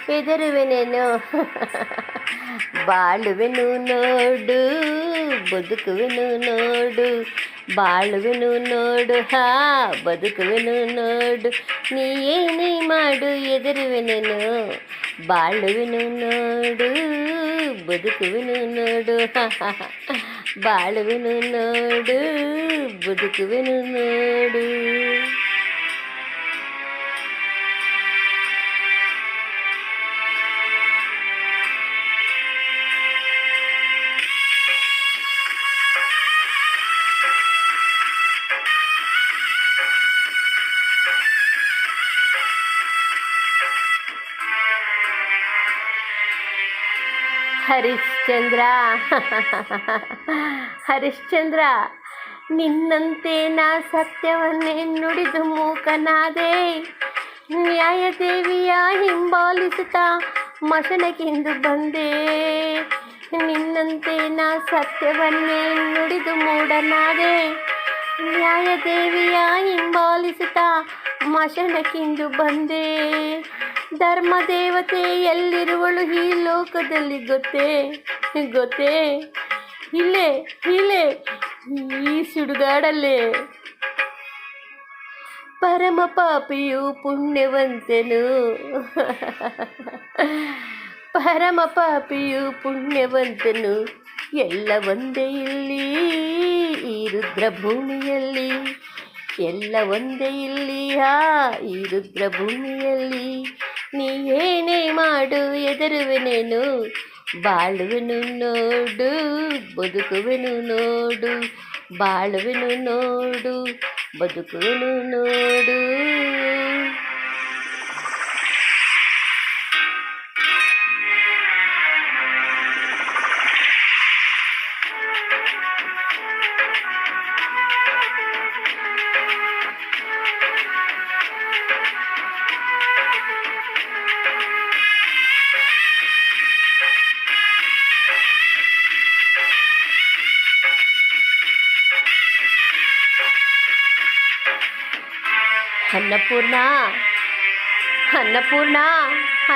ಹೆದರುವೆನೇನು ಬಾಳುವೆನು ನೋಡು, ಬದುಕುವೆನು ನೋಡು, ಬಾಳುವೆನು ನೋಡು, ಬದುಕುವೆನು ನೋಡು. ನೀ ಏನೇ ಮಾಡು ಹೆದರುವೆನೇನು ಬಾಳುವೆನು ನೋಡು, ಬದುಕುವೆನು ನೋಡು, ಬಾಳುವೆನು ನೋಡು, ಬದುಕುವೆನು ನೋಡು. ಹರಿಶ್ಚಂದ್ರ ಹರಿಶ್ಚಂದ್ರ, ನಿನ್ನಂತೆ ನಾ ಸತ್ಯವನ್ನೇ ನುಡಿದು ಮೂಕನಾದೆ. ನ್ಯಾಯದೇವಿಯ ಹಿಂಬಾಲಿಸುತ್ತಾ ಮಶನಕ್ಕೆಂದು ಬಂದೆ. ನಿನ್ನಂತೆ ನಾ ಸತ್ಯವನ್ನೇ ನುಡಿದು ಮೂಢನಾದೆ. ನ್ಯಾಯದೇವಿಯ ಹಿಂಬಾಲಿಸುತ್ತಾ ಮಶನಕ್ಕೆಂದು ಬಂದೆ. ಧರ್ಮ ದೇವತೆ ಎಲ್ಲಿರುವಳು ಈ ಲೋಕದಲ್ಲಿ ಗೊತ್ತೇ ಗೊತ್ತೇ? ಇಲ್ಲೇ ಇಲ್ಲೇ ಈ ಸುಡುಗಾಡಲ್ಲೇ. ಪರಮ ಪಾಪಿಯು ಪುಣ್ಯವಂತನು, ಪರಮ ಪಾಪಿಯು ಪುಣ್ಯವಂತನು, ಎಲ್ಲ ಒಂದೇ ಇಲ್ಲಿ ಈ ರುದ್ರಭೂಮಿಯಲ್ಲಿ, ಎಲ್ಲ ಒಂದೇ ಇಲ್ಲಿ ಈ ರುದ್ರಭೂಮಿಯಲ್ಲಿ. ನೀ ಏನೇ ಮಾಡು ಹೆದರುವೆನೇನು ಬಾಳುವೆನು ನೋಡು, ಬದುಕುವೆನು ನೋಡು, ಬಾಳುವೆನು ನೋಡು, ಬದುಕುವೆನು ನೋಡು. ಅನ್ನಪೂರ್ಣ ಅನ್ನಪೂರ್ಣ